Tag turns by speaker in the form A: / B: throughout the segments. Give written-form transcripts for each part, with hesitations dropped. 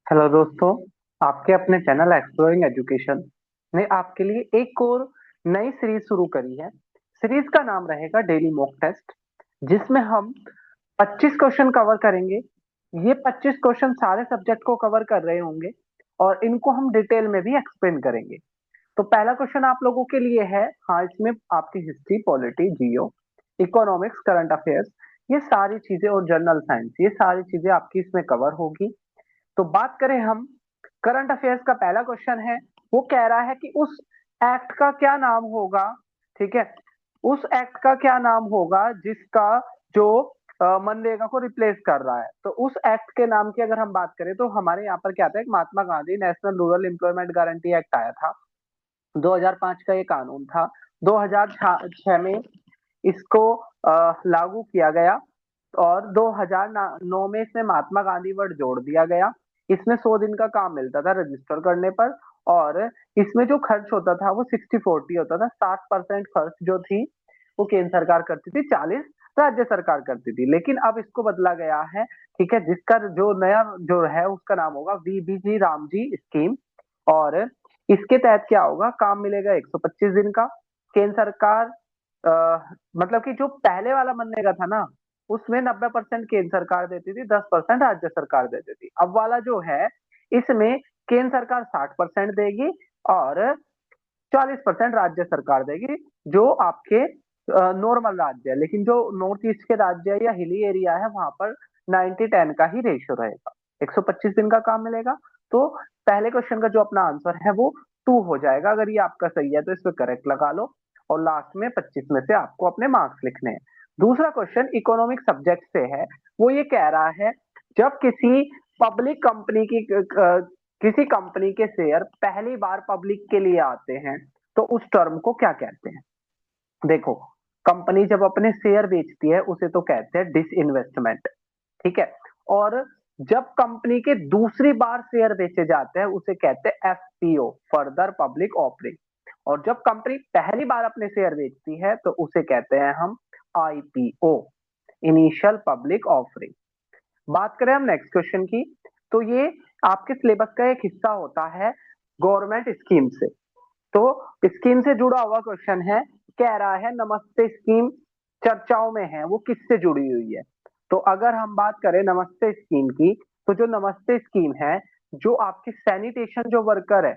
A: Hello दोस्तों। आपके अपने चैनल एक्सप्लोरिंग एजुकेशन ने आपके लिए एक और नई सीरीज शुरू करी है। सीरीज का नाम रहेगा डेली मॉक टेस्ट, जिसमें हम 25 क्वेश्चन कवर करेंगे। ये 25 क्वेश्चन सारे सब्जेक्ट को कवर कर रहे होंगे और इनको हम डिटेल में भी एक्सप्लेन करेंगे। तो पहला क्वेश्चन आप लोगों के लिए है, हाँ, इसमें आपकी हिस्ट्री, पॉलिटी, जियो, इकोनॉमिक्स, करंट अफेयर्स, ये सारी चीजें और जनरल साइंस, ये सारी चीजें आपकी इसमें कवर होगी। तो बात करें हम करंट अफेयर्स का, पहला क्वेश्चन है, वो कह रहा है कि उस एक्ट का क्या नाम होगा। ठीक है, उस एक्ट का क्या नाम होगा जिसका जो मनरेगा को रिप्लेस कर रहा है। तो उस एक्ट के नाम की अगर हम बात करें तो हमारे यहाँ पर क्या आता है, Mahatma Gandhi national rural employment guarantee act आया था। 2005 का ये कानून था। 2006 में इसको लागू किया गया और 2009 में इसमें महात्मा गांधी वर्ड जोड़ दिया गया। इसमें 100 दिन का काम मिलता था रजिस्टर करने पर, और इसमें जो खर्च होता था वो 60-40 होता था। 60% खर्च जो थी वो केंद्र सरकार करती थी, 40 राज्य सरकार करती थी। लेकिन अब इसको बदला गया है। ठीक है, जिसका जो नया जो है उसका नाम होगा वीबीजी रामजी स्कीम। और इसके तहत क्या होगा, काम मिलेगा 125 दिन का। केंद्र सरकार मतलब कि जो पहले वाला मनरेगा था ना, उसमें 90% केंद्र सरकार देती थी, 10% राज्य सरकार देती थी। अब वाला जो है, इसमें केंद्र सरकार 60% देगी और 40% राज्य सरकार देगी, जो आपके नॉर्मल राज्य है। लेकिन जो नॉर्थ ईस्ट के राज्य है या हिली एरिया है, वहां पर 90-10 का ही रेशियो रहेगा। 125 दिन का काम मिलेगा। तो पहले क्वेश्चन का जो अपना आंसर है वो 2 हो जाएगा। अगर ये आपका सही है तो इसमें करेक्ट लगा लो और लास्ट में 25 में से आपको अपने मार्क्स लिखने हैं। दूसरा क्वेश्चन इकोनॉमिक सब्जेक्ट से है। वो ये कह रहा है, जब किसी पब्लिक कंपनी की किसी कंपनी के शेयर पहली बार पब्लिक के लिए आते हैं तो उस टर्म को क्या कहते हैं। देखो, कंपनी जब अपने शेयर बेचती है उसे तो कहते हैं डिसइन्वेस्टमेंट। ठीक है, और जब कंपनी के दूसरी बार शेयर बेचे जाते हैं उसे कहते हैं एफपीओ, फर्दर पब्लिक ऑफरिंग। और जब कंपनी पहली बार अपने शेयर बेचती है तो उसे कहते हैं हम आईपीओ, इनिशियल पब्लिक ऑफरिंग। बात करें हम नेक्स्ट क्वेश्चन की, तो ये आपके सिलेबस का एक हिस्सा होता है गवर्नमेंट स्कीम से। तो स्कीम से जुड़ा हुआ क्वेश्चन है, कह रहा है नमस्ते स्कीम चर्चाओं में है, वो किससे जुड़ी हुई है। तो अगर हम बात करें नमस्ते स्कीम की, तो जो नमस्ते स्कीम है, जो आपके सैनिटेशन जो वर्कर है,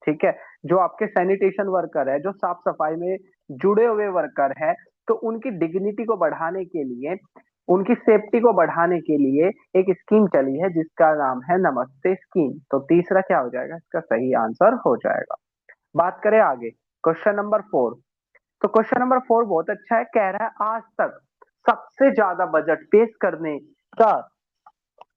A: ठीक है, जो आपके सैनिटेशन वर्कर है, जो साफ सफाई में जुड़े हुए वर्कर है, तो उनकी डिग्निटी को बढ़ाने के लिए, उनकी सेफ्टी को बढ़ाने के लिए एक स्कीम चली है जिसका नाम है नमस्ते स्कीम। तो तीसरा क्या हो जाएगा, इसका सही आंसर हो जाएगा। बात करें आगे, क्वेश्चन नंबर 4। तो क्वेश्चन नंबर 4 बहुत अच्छा है, कह रहा है आज तक सबसे ज्यादा बजट पेश करने का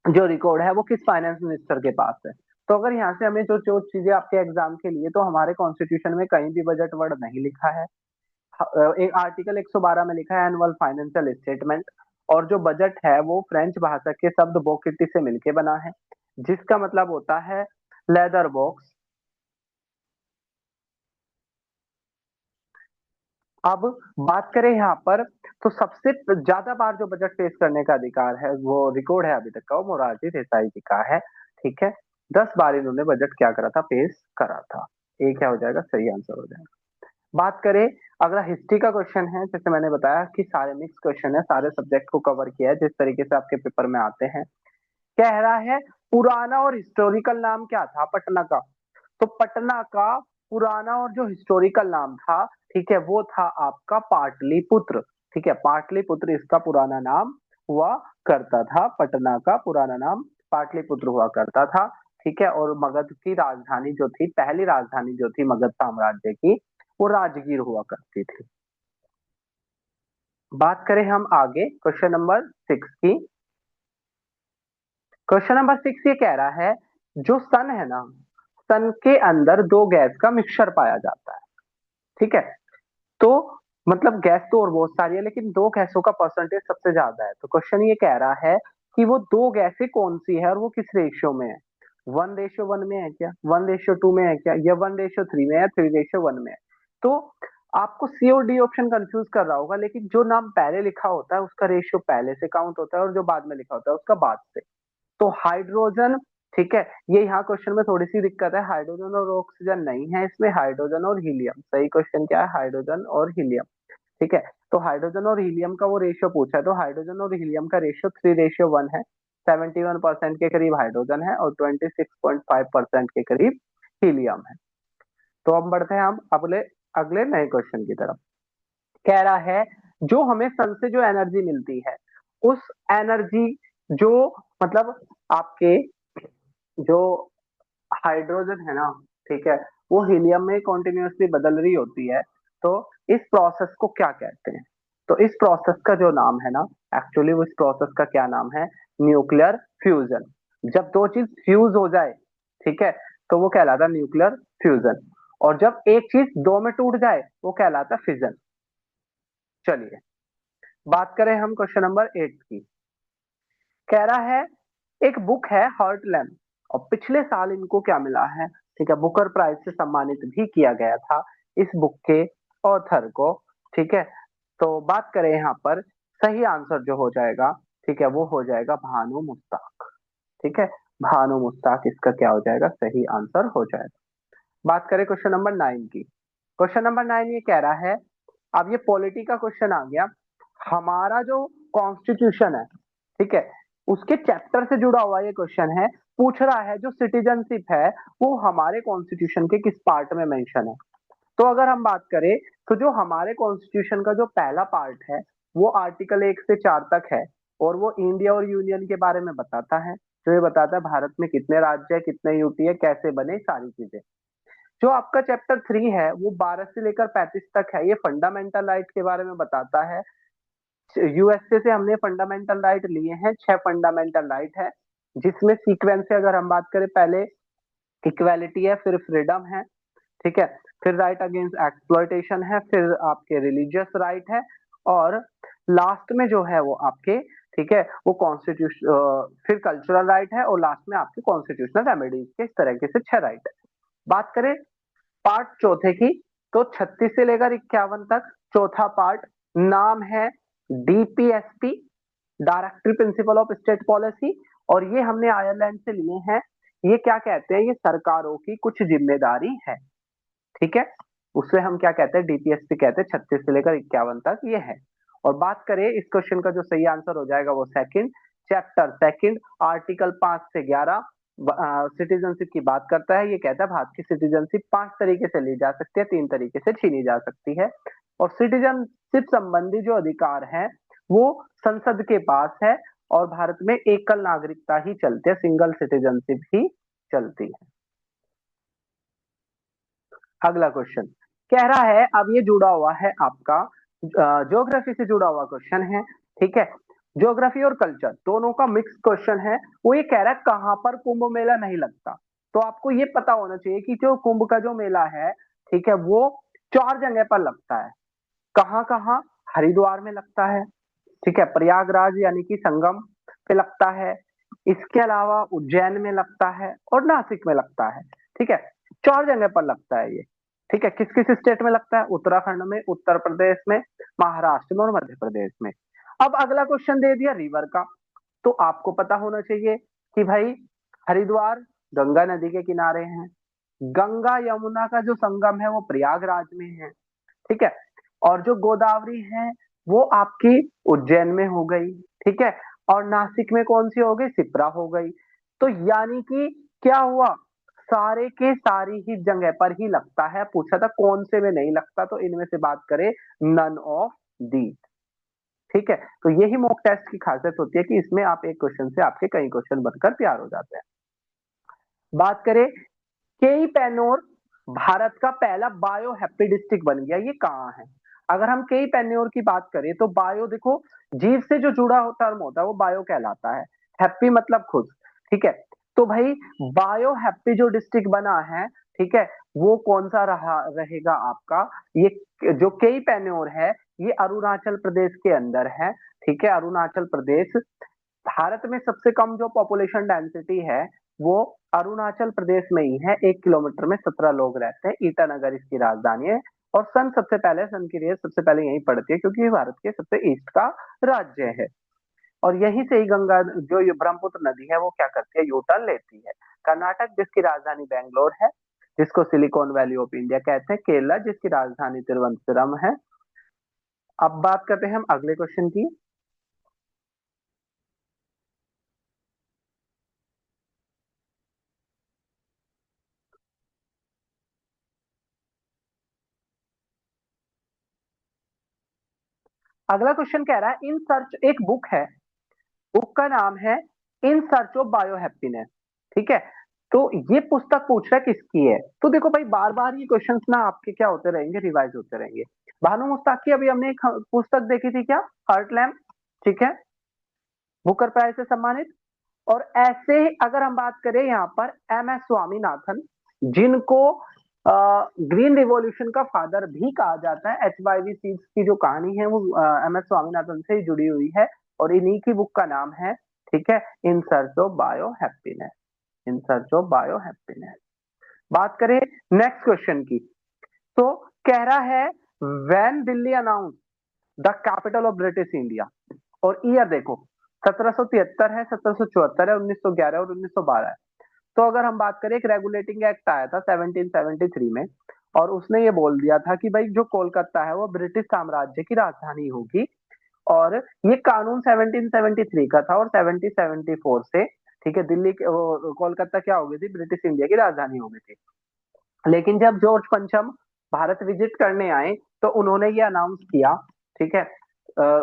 A: जो रिकॉर्ड है वो किस फाइनेंस मिनिस्टर के पास है। तो अगर यहाँ से हमें जो जो चीजें आपके एग्जाम के लिए, तो हमारे कॉन्स्टिट्यूशन में कहीं भी बजट वर्ड नहीं लिखा है। एक आर्टिकल 112 में लिखा है एनुअल फाइनेंशियल स्टेटमेंट। और जो बजट है वो फ्रेंच भाषा के शब्द बोकिटी से मिलके बना है, जिसका मतलब होता है लेदर बॉक्स। अब बात करें यहाँ पर, तो सबसे ज्यादा बार जो बजट पेश करने का अधिकार है, वो रिकॉर्ड है अभी तक का, वो मोरारजी देसाई जी का है। ठीक है, 10 बार इन्होंने बजट क्या करा था, पेश करा था। ये क्या हो जाएगा, सही आंसर हो जाएगा। बात करें, अगला हिस्ट्री का क्वेश्चन है। जैसे मैंने बताया कि सारे मिक्स क्वेश्चन है, सारे सब्जेक्ट को कवर किया है जिस तरीके से आपके पेपर में आते हैं। कह रहा है पुराना और हिस्टोरिकल नाम क्या था पटना का। तो पटना का पुराना और जो हिस्टोरिकल नाम था, ठीक है, वो था आपका पाटलिपुत्र। ठीक है, पाटलिपुत्र इसका पुराना नाम हुआ करता था। पटना का पुराना नाम पाटलिपुत्र हुआ करता था। ठीक है, और मगध की राजधानी जो थी, पहली राजधानी जो थी मगध साम्राज्य की, वो राजगीर हुआ करती थी। बात करें हम आगे क्वेश्चन नंबर 6 की। क्वेश्चन नंबर 6 ये कह रहा है, जो सन है ना, सन के अंदर दो गैस का मिक्सचर पाया जाता है। ठीक है, तो मतलब गैस तो और बहुत सारी है, लेकिन दो गैसों का परसेंटेज सबसे ज्यादा है। तो क्वेश्चन ये कह रहा है कि वो दो गैसें कौन सी है और वो किस रेशियो में है। 1:1 में है क्या, 1:2 में है क्या, या 1:3 में है, 3:1 में है। तो आपको सी और डी ऑप्शन कंफ्यूज कर रहा होगा, लेकिन जो नाम पहले लिखा होता है उसका रेशियो पहले से काउंट होता है और जो बाद में लिखा होता है उसका बाद से। तो हाइड्रोजन ठीक है, ये यहाँ क्वेश्चन में थोड़ी सी दिक्कत है, हाइड्रोजन और ऑक्सीजन नहीं है इसमें, हाइड्रोजन और हीलियम। सही क्वेश्चन क्या है? हाइड्रोजन और हीलियम। ठीक है, तो हाइड्रोजन और हीलियम का वो रेशियो पूछा है, तो हाइड्रोजन और हीलियम का रेशियो 3:1 है। 71% के करीब हाइड्रोजन है और 26.5% के करीब हीलियम है। तो अब बढ़ते हैं हम अगले अगले नए क्वेश्चन की तरफ। कह रहा है जो हमें सन से जो एनर्जी मिलती है, उस एनर्जी जो मतलब आपके जो हाइड्रोजन है ना, ठीक है, वो हीलियम में कॉन्टिन्यूसली बदल रही होती है, तो इस प्रोसेस को क्या कहते हैं? तो इस प्रोसेस का जो नाम है ना, एक्चुअली उस प्रोसेस का क्या नाम है? Nuclear fusion. जब दो चीज फ्यूज हो जाए, ठीक है, तो वो कहलाता है न्यूक्लियर फ्यूजन। और जब एक चीज दो में टूट जाए वो कहलाता है फिजन। चलिए बात करें हम क्वेश्चन नंबर 8 की। कह रहा है एक बुक है हर्ट लैम्प, और पिछले साल इनको क्या मिला है? ठीक है, बुकर प्राइज से सम्मानित भी किया गया था इस बुक के ऑथर को। ठीक है, तो बात करें यहाँ पर, सही आंसर जो हो जाएगा, ठीक है, वो हो जाएगा भानु मुश्ताक। ठीक है, भानु मुश्ताक इसका क्या हो जाएगा? सही आंसर हो जाएगा। बात करें क्वेश्चन नंबर 9 की। क्वेश्चन नंबर 9 ये कह रहा है, अब ये पॉलिटी का क्वेश्चन आ गया। हमारा जो कॉन्स्टिट्यूशन है, ठीक है, उसके चैप्टर से जुड़ा हुआ ये क्वेश्चन है। पूछ रहा है जो सिटीजनशिप है वो हमारे कॉन्स्टिट्यूशन के किस पार्ट में मेंशन है? तो अगर हम बात करें, तो जो हमारे कॉन्स्टिट्यूशन का जो पहला पार्ट है वो आर्टिकल 1 से 4 तक है, और वो इंडिया और यूनियन के बारे में बताता है। जो ये बताता है भारत में कितने राज्य है, कितने यूटी है, कैसे बने, सारी चीजें। जो आपका चैप्टर 3 है वो 12 से लेकर 35 तक है, ये फंडामेंटल राइट के बारे में बताता है। यूएसए से हमने फंडामेंटल राइट लिए हैं, 6 फंडामेंटल राइट है, जिसमें सीक्वेंस से अगर हम बात करें, पहले इक्वालिटी है, फिर फ्रीडम है, ठीक है, फिर राइट अगेंस्ट एक्सप्लॉयटेशन है, फिर आपके रिलीजियस राइट है, और लास्ट में जो है वो आपके, ठीक है, वो कॉन्स्टिट्यूशन, फिर कल्चरल राइट है, और लास्ट में आपके कॉन्स्टिट्यूशनल रेमेडीज के, इस तरीके से 6 राइट है। बात करें पार्ट चौथे की, तो 36 से लेकर 51 तक चौथा पार्ट, नाम है DPSP, directory principle of state policy, और ये हमने आयरलैंड से लिए हैं। ये क्या कहते हैं? ये सरकारों की कुछ जिम्मेदारी है। ठीक है, उसे हम क्या कहते हैं? डीपीएसपी कहते हैं। 36 से लेकर 51 तक ये है। और बात करें इस क्वेश्चन का, जो सही आंसर हो जाएगा वो सेकंड, चैप्टर सेकंड, आर्टिकल 5 से 11 सिटीजनशिप की बात करता है। ये कहता है भारत की सिटीजनशिप 5 तरीके से ली जा सकती है, 3 तरीके से छीनी जा सकती है। और सिटीजनशिप संबंधी जो अधिकार है वो संसद के पास है, और भारत में एकल नागरिकता ही चलती है, सिंगल सिटीजनशिप ही चलती है। अगला क्वेश्चन कह रहा है, अब ये जुड़ा हुआ है आपका ज्योग्राफी से जुड़ा हुआ क्वेश्चन है। ठीक है, ज्योग्राफी और कल्चर दोनों का मिक्स क्वेश्चन है। वो ये कह रहा है कहां पर कुंभ मेला नहीं लगता? तो आपको ये पता होना चाहिए कि जो कुंभ का जो मेला है, ठीक है, वो 4 जगह पर लगता है। कहाँ कहाँ? हरिद्वार में लगता है, ठीक है, प्रयागराज यानी कि संगम पे लगता है, इसके अलावा उज्जैन में लगता है, और नासिक में लगता है। ठीक है, 4 जगह पर लगता है ये। ठीक है, किस किस स्टेट में लगता है? उत्तराखंड में, उत्तर प्रदेश में, महाराष्ट्र में, और मध्य प्रदेश में। अब अगला क्वेश्चन दे दिया रिवर का, तो आपको पता होना चाहिए कि भाई हरिद्वार गंगा नदी के किनारे है, गंगा यमुना का जो संगम है वो प्रयागराज में है, ठीक है, और जो गोदावरी है वो आपकी उज्जैन में हो गई, ठीक है, और नासिक में कौन सी हो गई? सिप्रा हो गई। तो यानी कि क्या हुआ? सारे के सारी ही जगह पर ही लगता है। पूछा था कौन से में नहीं लगता, तो इनमें से बात करें, नन ऑफ दी। ठीक है, तो यही मॉक टेस्ट की खासियत होती है कि इसमें आप एक क्वेश्चन से आपके कई क्वेश्चन बनकर तैयार हो जाते हैं। बात करें, केई पेनोर भारत का पहला बायो हैप्पी डिस्ट्रिक्ट बन गया, ये कहाँ है? अगर हम केई पेन्योर की बात करें, तो बायो देखो, जीव से जो जुड़ा हो टर्म होता है वो बायो कहलाता है। हैप्पी मतलब खुश, ठीक है, तो भाई बायो हैप्पी जो डिस्ट्रिक्ट बना है, ठीक है, वो कौन सा रहा रहेगा आपका? ये जो केई पेन्योर है, ये अरुणाचल प्रदेश के अंदर है। ठीक है, अरुणाचल प्रदेश, भारत में सबसे कम जो पॉपुलेशन डेंसिटी है वो अरुणाचल प्रदेश में ही है। 1 किलोमीटर में 17 लोग रहते हैं। ईटानगर इसकी राजधानी है, और सन की रेस सबसे पहले यहीं पड़ती है, क्योंकि ये भारत के सबसे ईस्ट का राज्य है। और यहीं से ही गंगा जो ये ब्रह्मपुत्र नदी है वो क्या करती है, यू टर्न लेती है। कर्नाटक जिसकी राजधानी बैंगलोर है, जिसको सिलिकॉन वैली ऑफ इंडिया कहते हैं। केरला जिसकी राजधानी तिरुवनंतपुरम है। अब बात करते हैं हम अगले क्वेश्चन की। अगला क्वेश्चन कह रहा है इन सर्च, एक बुक है, बुक का नाम है in search of bio happiness. ठीक है, तो ये पुस्तक पूछ रहा है किसकी है। तो देखो भाई, बार बार ये क्वेश्चंस ना आपके क्या होते रहेंगे, रिवाइज होते रहेंगे। भानु मुस्ताक की अभी हमने एक पुस्तक देखी थी, क्या, हार्ट लैम्प। ठीक है, बुकर प्राइज से सम्मानित। और ऐसे ही अगर हम बात करें यहाँ पर एम एस स्वामीनाथन, जिनको ग्रीन रिवॉल्यूशन का फादर भी कहा जाता है। HYV सीड्स की जो कहानी है वो एम एस स्वामीनाथन से ही जुड़ी हुई है, और इन्हीं की बुक का नाम है, ठीक है, in search of bio happiness. In search of bio happiness. बात करें नेक्स्ट क्वेश्चन की, तो कह रहा है when Delhi announce the capital of British India. और ईयर देखो, 1773 है, 1774 है, 1911 और 1912 है। तो अगर हम बात करें, एक रेगुलेटिंग एक्ट आया था 1773 में, और उसने ये बोल दिया था कि भाई जो कोलकाता है वो ब्रिटिश साम्राज्य की राजधानी होगी। और ये कानून 1773 का था, और 1774 से, ठीक है, दिल्ली कोलकाता क्या हो गई थी, ब्रिटिश इंडिया की राजधानी हो गई थी। लेकिन जब जॉर्ज पंचम भारत विजिट करने आए तो उन्होंने ये अनाउंस किया, ठीक है,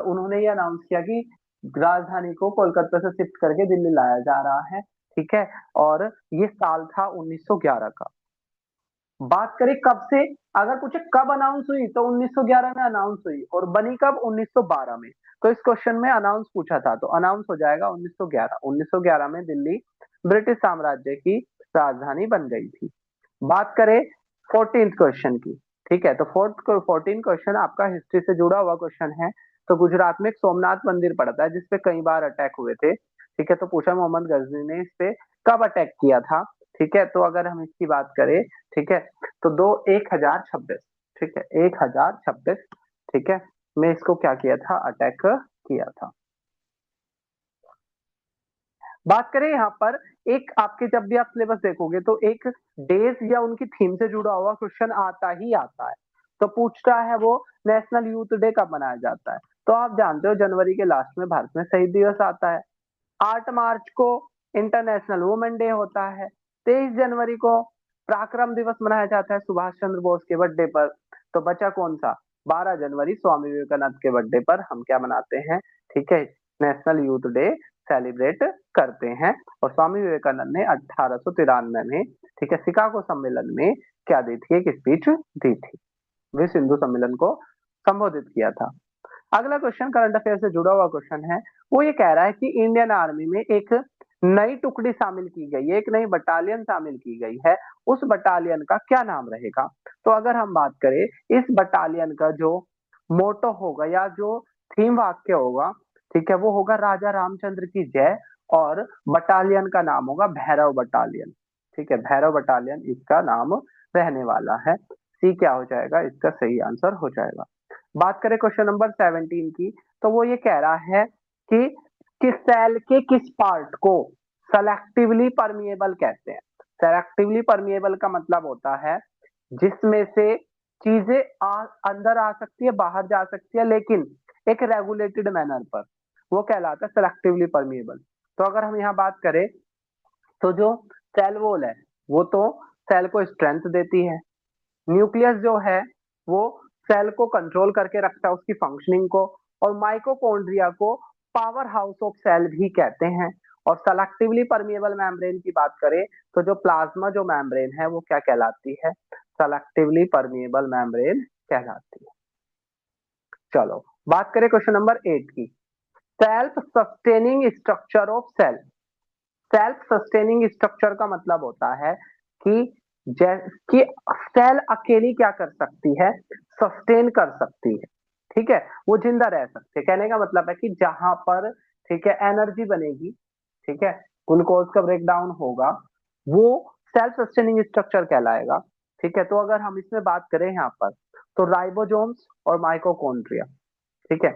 A: उन्होंने ये अनाउंस किया कि राजधानी को कोलकाता से शिफ्ट करके दिल्ली लाया जा रहा है। ठीक है, और ये साल था 1911 का। बात करें कब से, अगर पूछे कब अनाउंस हुई, तो 1911 में अनाउंस हुई, और बनी कब, 1912 में। तो इस क्वेश्चन में अनाउंस पूछा था, तो अनाउंस हो जाएगा 1911। 1911 में दिल्ली ब्रिटिश साम्राज्य की राजधानी बन गई थी। बात करें 14th क्वेश्चन की, ठीक है, तो 14 क्वेश्चन आपका हिस्ट्री से जुड़ा हुआ क्वेश्चन है। तो गुजरात में एक सोमनाथ मंदिर पड़ता है जिसपे कई बार अटैक हुए थे। ठीक है, तो पूछा मोहम्मद गजनी ने इस पे कब अटैक किया था। ठीक है, तो अगर हम इसकी बात करें, ठीक है, तो 1026, ठीक है, 1026, ठीक है, में इसको क्या किया था, अटैक किया था। बात करें यहाँ पर, एक आपके जब भी आप सिलेबस देखोगे तो एक डेज या उनकी थीम से जुड़ा हुआ क्वेश्चन आता ही आता है। तो पूछता है वो नेशनल यूथ डे कब मनाया जाता है। तो आप जानते हो जनवरी के लास्ट में भारत में शहीद दिवस आता है। 8 मार्च को इंटरनेशनल वुमेन डे होता है। 23 जनवरी को पराक्रम दिवस मनाया जाता है सुभाष चंद्र बोस के बर्थडे पर। तो बचा कौन सा, 12 जनवरी स्वामी विवेकानंद के बर्थडे पर हम क्या मनाते हैं, ठीक है, नेशनल यूथ डे सेलिब्रेट करते हैं। और स्वामी विवेकानंद ने 1893 में, ठीक है, शिकागो सम्मेलन में क्या दी थी, एक स्पीच दी थी, विश्व हिंदू सम्मेलन को संबोधित किया था। अगला क्वेश्चन करंट अफेयर से जुड़ा हुआ क्वेश्चन है। वो ये कह रहा है कि इंडियन आर्मी में एक नई टुकड़ी शामिल की गई है, एक नई बटालियन शामिल की गई है। उस बटालियन का क्या नाम रहेगा। तो अगर हम बात करें, इस बटालियन का जो मोटो होगा या जो थीम वाक्य होगा, ठीक है, वो होगा राजा रामचंद्र की जय। और बटालियन का नाम होगा भैरव बटालियन। ठीक है, भैरव बटालियन इसका नाम रहने वाला है। सी क्या हो जाएगा, इसका सही आंसर हो जाएगा। बात करें क्वेश्चन नंबर 17 की, तो वो ये कह रहा है कि किस सेल के किस पार्ट को सेलेक्टिवली परमिएबल कहते हैं। सेलेक्टिवली परमिएबल का मतलब होता है जिसमें से चीजें अंदर आ सकती है, बाहर जा सकती है, लेकिन एक रेगुलेटेड मैनर पर, वो कहलाता है सेलेक्टिवली परमिएबल। तो अगर हम यहाँ बात करें, तो जो सेल वॉल है वो तो सेल को स्ट्रेंथ देती है। न्यूक्लियस जो है वो सेल को कंट्रोल करके रखता है, उसकी फंक्शनिंग को। और माइटोकॉन्ड्रिया को पावर हाउस ऑफ सेल भी कहते हैं। और सेलेक्टिवली परमिएबल मेम्ब्रेन की बात करें, तो जो प्लाज्मा जो मेम्ब्रेन है वो क्या कहलाती है, सेलेक्टिवली परमिएबल मेम्ब्रेन कहलाती है। चलो बात करें क्वेश्चन नंबर 8 की, self sustaining structure of cell. Self sustaining structure का मतलब होता है कि कि सेल अकेली क्या कर सकती है, सस्टेन कर सकती है। ठीक है, वो जिंदा रह सकते हैं। कहने का मतलब है कि जहां पर, ठीक है, एनर्जी बनेगी, ठीक है, ग्लूकोज का ब्रेकडाउन होगा, वो सेल्फ सस्टेनिंग स्ट्रक्चर कहलाएगा। ठीक है, तो अगर हम इसमें बात करें यहाँ पर, तो राइबोसोम्स और माइटोकॉन्ड्रिया, ठीक है,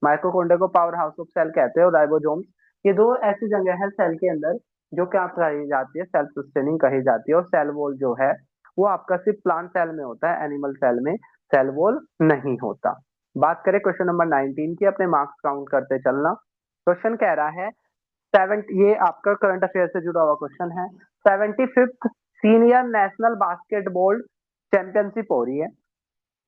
A: माइटोकॉन्ड्रिया को पावर हाउस ऑफ सेल कहते हैं, और राइबोसोम्स, ये दो ऐसी जगह है सेल के अंदर जो क्या कही जाती है, सेल्फ सस्टेनिंग कही जाती है। और सेल वॉल जो है वो आपका सिर्फ प्लांट सेल में होता है, एनिमल सेल में सेल वॉल नहीं होता। बात करें क्वेश्चन नंबर 19 की, अपने मार्क्स काउंट करते चलना। क्वेश्चन कह रहा है ये आपका करंट अफेयर से जुड़ा हुआ क्वेश्चन है। 75th senior national basketball championship हो रही है,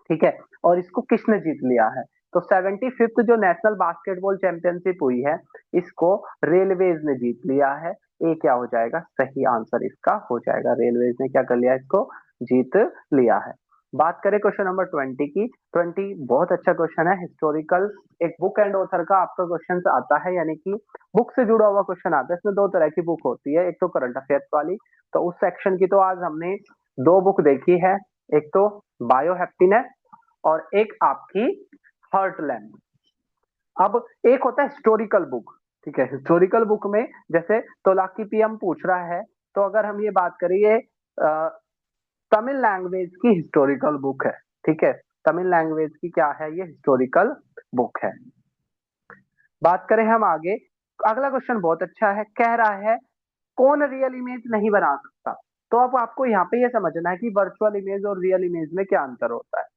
A: ठीक है, और इसको किसने जीत लिया है? तो 75th जो नेशनल बास्केटबॉल चैंपियनशिप हुई है, इसको रेलवेज ने जीत लिया है। ये क्या हो जाएगा? सही आंसर इसका हो जाएगा, रेलवेज ने क्या कर लिया, इसको जीत लिया है। बात करें क्वेश्चन नंबर 20 की। 20 बहुत अच्छा क्वेश्चन है, हिस्टोरिकल, एक बुक एंड ऑथर का आपका क्वेश्चन आता है, यानी कि बुक से जुड़ा हुआ क्वेश्चन आता है। इसमें दो तरह की बुक होती है, एक तो करंट अफेयर्स वाली, तो उस सेक्शन की तो आज हमने दो बुक देखी है, एक तो बायो हैप्पीनेस और एक आपकी हर्टलैंड। अब एक होता है हिस्टोरिकल बुक, ठीक है, हिस्टोरिकल बुक में जैसे तोलाकी पीएम पूछ रहा है, तो अगर हम ये बात करें, ये तमिल लैंग्वेज की हिस्टोरिकल बुक है, ठीक है, तमिल लैंग्वेज की क्या है, ये हिस्टोरिकल बुक है। बात करें हम आगे, अगला क्वेश्चन बहुत अच्छा है, कह रहा है कौन रियल इमेज नहीं बना सकता? तो अब आपको यहाँ पे ये समझना है कि वर्चुअल इमेज और रियल इमेज में क्या अंतर होता है।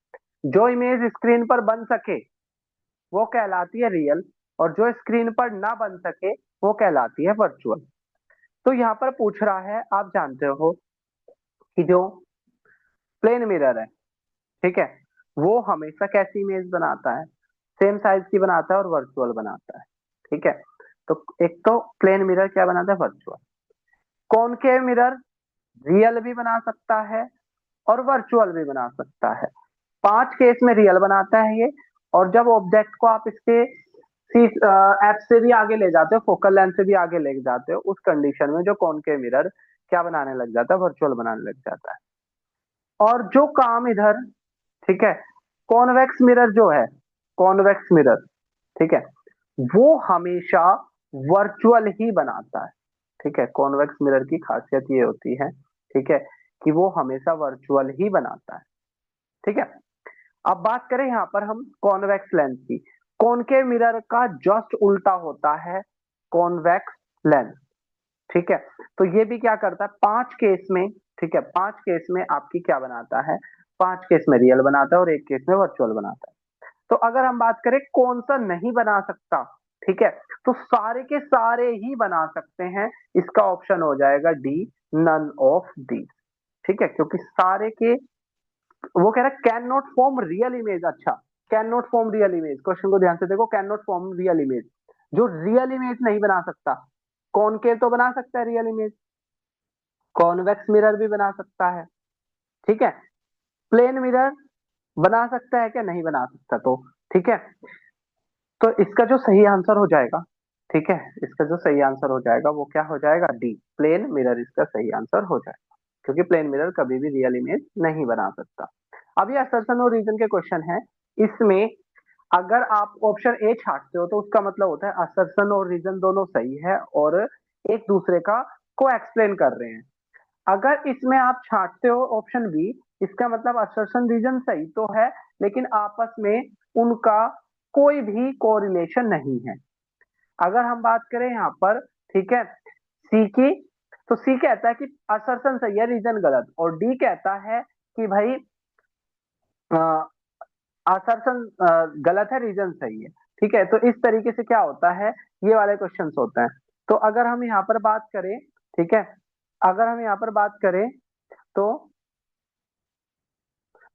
A: जो इमेज स्क्रीन पर बन सके वो कहलाती है रियल, और जो स्क्रीन पर ना बन सके वो कहलाती है वर्चुअल। तो यहाँ पर पूछ रहा है, आप जानते हो कि जो प्लेन मिरर है, ठीक है, वो हमेशा कैसी इमेज बनाता है? सेम साइज की बनाता है और वर्चुअल बनाता है, ठीक है। तो एक तो प्लेन मिरर क्या बनाता है? वर्चुअल। कॉनकेव मिरर रियल भी बना सकता है और वर्चुअल भी बना सकता है। 5 केस में रियल बनाता है ये, और जब ऑब्जेक्ट को आप इसके ऐप से भी आगे ले जाते हो, फोकल लेंथ से भी आगे ले जाते हो, उस कंडीशन में जो कॉनकेव मिरर क्या बनाने लग जाता है? वर्चुअल बनाने लग जाता है। और जो काम इधर, ठीक है, कॉन्वेक्स मिरर जो है, कॉन्वेक्स मिरर, ठीक है, वो हमेशा वर्चुअल ही बनाता है, ठीक है, कॉन्वेक्स मिरर की खासियत ये होती है, ठीक है, कि वो हमेशा वर्चुअल ही बनाता है, ठीक है। अब बात करें यहाँ पर हम कॉन्वेक्स लेंस की, कॉनकेव मिरर का जस्ट उल्टा होता है कॉन्वेक्स लेंस, ठीक है। तो ये भी क्या करता है? 5 केस में, ठीक है, 5 केस में आपकी क्या बनाता है? 5 केस में रियल बनाता है और एक केस में वर्चुअल बनाता है। तो अगर हम बात करें कौन सा नहीं बना सकता, ठीक है, तो सारे के सारे ही बना सकते हैं, इसका ऑप्शन हो जाएगा डी, नन ऑफ दी, ठीक है, क्योंकि सारे के, वो कह रहा है can not form real image. अच्छा, can not form real image, question को ध्यान से देखो, can not form real image, जो रियल इमेज नहीं बना सकता, कॉनकेव तो बना सकता है रियल इमेज, कॉन्वेक्स मिरर भी बना सकता है, ठीक है, प्लेन मिरर बना सकता है क्या? नहीं बना सकता, तो ठीक है। तो इसका जो सही आंसर हो जाएगा, ठीक है, इसका जो सही आंसर हो जाएगा वो क्या हो जाएगा? डी, प्लेन मिरर इसका सही आंसर हो जाएगा, क्योंकि प्लेन मिरर कभी भी रियल इमेज नहीं बना सकता। अब ये असर्शन और रीजन के क्वेश्चन है, इसमें अगर आप ऑप्शन ए छाटते हो तो उसका मतलब होता है असर्शन और रीजन दोनों सही है और एक दूसरे का को एक्सप्लेन कर रहे हैं। अगर इसमें आप छाटते हो ऑप्शन बी, इसका मतलब असर्शन रीजन सही तो है, लेकिन आपस में उनका कोई भी कोरिलेशन नहीं है। अगर हम बात करें यहाँ पर, ठीक है, सी की, तो सी कहता है कि असर्शन सही है, रीजन गलत, और डी कहता है कि भाई असर्शन गलत है, रीजन सही है, ठीक है। तो इस तरीके से क्या होता है, ये वाले क्वेश्चंस होते हैं। तो अगर हम यहाँ पर बात करें, ठीक है, अगर हम यहाँ पर बात करें तो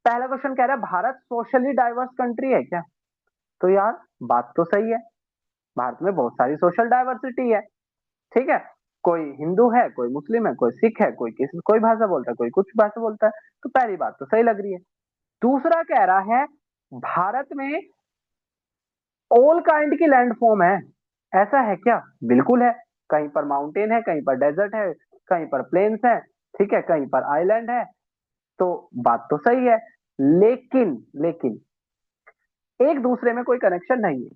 A: पहला क्वेश्चन कह रहा है भारत सोशली डाइवर्स कंट्री है क्या? तो यार बात तो सही है, भारत में बहुत सारी सोशल डाइवर्सिटी है, ठीक है, कोई हिंदू है, कोई मुस्लिम है, कोई सिख है, कोई किसी कोई भाषा बोलता है, कोई कुछ भाषा बोलता है, तो पहली बात तो सही लग रही है। दूसरा कह रहा है भारत में ऑल काइंड की लैंडफॉर्म है, ऐसा है क्या? बिल्कुल है, कहीं पर माउंटेन है, कहीं पर डेजर्ट है, कहीं पर प्लेन्स है, ठीक है, कहीं पर आइलैंड है, तो बात तो सही है, लेकिन लेकिन एक दूसरे में कोई कनेक्शन नहीं है,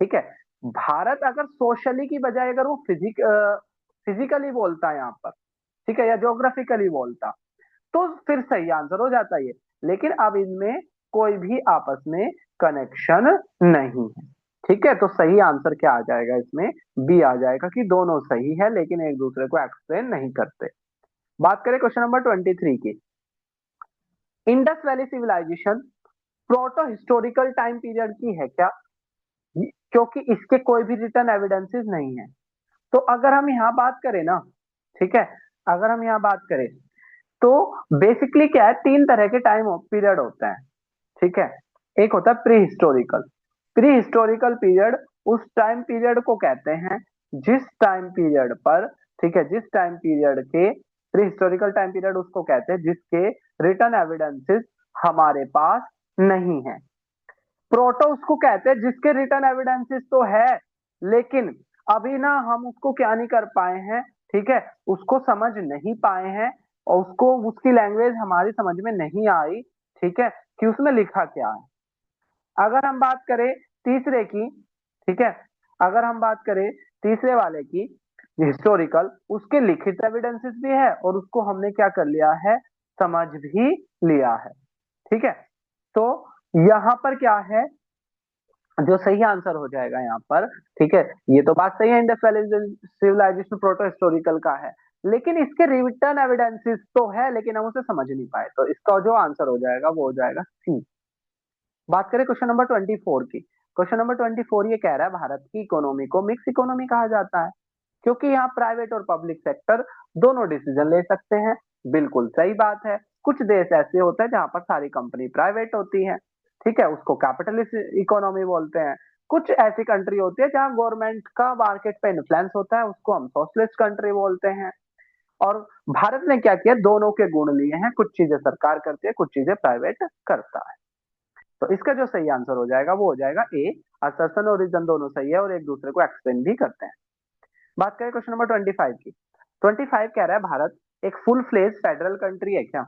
A: ठीक है। भारत अगर सोशली की बजाय अगर वो फिजिकली बोलता है यहाँ पर, ठीक है, या ज्योग्राफिकली बोलता, तो फिर सही आंसर हो जाता है ये, लेकिन अब इनमें कोई भी आपस में कनेक्शन नहीं है, ठीक है, तो सही आंसर क्या आ जाएगा इसमें? बी आ जाएगा कि दोनों सही है लेकिन एक दूसरे को एक्सप्लेन नहीं करते। बात करें क्वेश्चन नंबर 23 की। Indus valley civilisation proto historical time period की है क्या? क्योंकि इसके कोई भी रिटर्न एविडेंसेस नहीं है। तो अगर हम यहाँ बात करें ना, ठीक है, अगर हम यहाँ बात करें तो बेसिकली क्या है, तीन तरह के टाइम पीरियड होते हैं। ठीक है, एक होता है pre historical. Pre historical period उस टाइम पीरियड को कहते हैं जिस टाइम पीरियड पर, ठीक है, जिस टाइम पीरियड के, प्री हिस्टोरिकल टाइम पीरियड उसको कहते हैं जिसके रिटर्न एविडेंसेस हमारे पास नहीं है। प्रोटो उसको कहते हैं जिसके रिटर्न एविडेंसेस तो है लेकिन अभी ना हम उसको क्या नहीं कर पाए हैं, ठीक है, उसको समझ नहीं पाए हैं और उसको उसकी लैंग्वेज हमारी समझ में नहीं आई, ठीक है, कि उसमें लिखा क्या है। अगर हम बात करें तीसरे की, ठीक है, अगर हम बात करें तीसरे वाले की, हिस्टोरिकल, उसके लिखित एविडेंसेस भी है और उसको हमने क्या कर लिया है, समझ भी लिया है। ठीक है, तो यहाँ पर क्या है जो सही आंसर हो जाएगा यहाँ पर, ठीक है, ये तो बात सही है, Indus valley civilisation proto historical का है लेकिन इसके रिटर्न एविडेंसेस तो है लेकिन हम उसे समझ नहीं पाए, तो इसका जो आंसर हो जाएगा वो हो जाएगा सी। बात करें क्वेश्चन नंबर 24 की। क्वेश्चन नंबर 24 ये कह रहा है भारत की इकोनॉमी को मिक्स इकोनॉमी कहा जाता है क्योंकि यहाँ प्राइवेट और पब्लिक सेक्टर दोनों डिसीजन ले सकते हैं। बिल्कुल सही बात है। कुछ देश ऐसे होते हैं जहां पर सारी कंपनी प्राइवेट होती है, ठीक है, उसको कैपिटलिस्ट इकोनॉमी बोलते हैं। कुछ ऐसी कंट्री होती है जहां गवर्नमेंट का मार्केट पे इन्फ्लुएंस होता है, उसको हम सोशलिस्ट कंट्री बोलते हैं। और भारत ने क्या किया, दोनों के गुण लिए हैं, कुछ चीजें सरकार करती है, कुछ चीजें प्राइवेट करता है। तो इसका जो सही आंसर हो जाएगा वो हो जाएगा ए। असर्शन और रीजन दोनों सही है और एक दूसरे को एक्सप्लेन भी करते हैं। बात करें क्वेश्चन नंबर 25 की। 25 कह रहा है भारत एक फुल फ्लेज फेडरल कंट्री है क्या?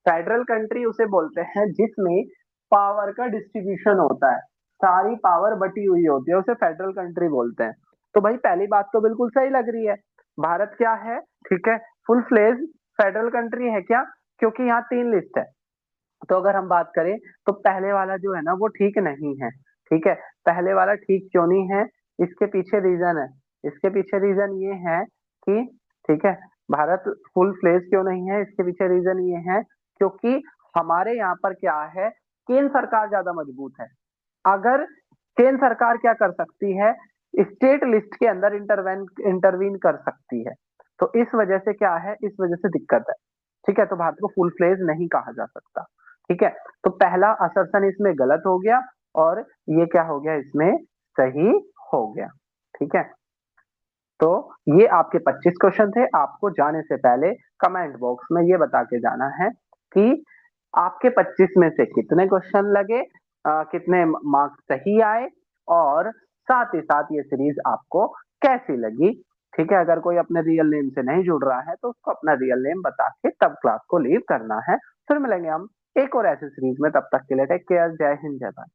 A: फेडरल कंट्री उसे बोलते हैं जिसमें पावर का डिस्ट्रीब्यूशन होता है, सारी पावर बटी हुई होती है, उसे फेडरल कंट्री बोलते हैं। तो भाई पहली बात तो बिल्कुल सही लग रही है, भारत क्या है, ठीक है, फुल फ्लेज फेडरल कंट्री है क्या? क्योंकि यहाँ तीन लिस्ट है। तो अगर हम बात करें तो पहले वाला जो है ना वो ठीक नहीं है। ठीक है, पहले वाला ठीक क्यों नहीं है, इसके पीछे रीजन है। इसके पीछे रीजन ये है कि, ठीक है, भारत फुल फ्लेज क्यों नहीं है, इसके पीछे रीजन ये है क्योंकि हमारे यहाँ पर क्या है, केंद्र सरकार ज्यादा मजबूत है। अगर केंद्र सरकार क्या कर सकती है, स्टेट लिस्ट के अंदर इंटरवीन कर सकती है। तो इस वजह से क्या है, इस वजह से दिक्कत है। ठीक है, तो भारत को फुल फ्लेज नहीं कहा जा सकता। ठीक है, तो पहला असर्शन इसमें गलत हो गया और ये क्या हो गया, इसमें सही हो गया। ठीक है, तो ये आपके 25 क्वेश्चन थे। आपको जाने से पहले कमेंट बॉक्स में ये बता के जाना है कि आपके 25 में से कितने क्वेश्चन लगे, कितने मार्क्स सही आए और साथ ही साथ ये सीरीज आपको कैसी लगी। ठीक है, अगर कोई अपने रियल नेम से नहीं जुड़ रहा है तो उसको अपना रियल नेम बता के तब क्लास को लीव करना है। फिर मिलेंगे हम एक और ऐसी सीरीज में, तब तक के लिए टेक केयर, जय हिंद, जय भारत।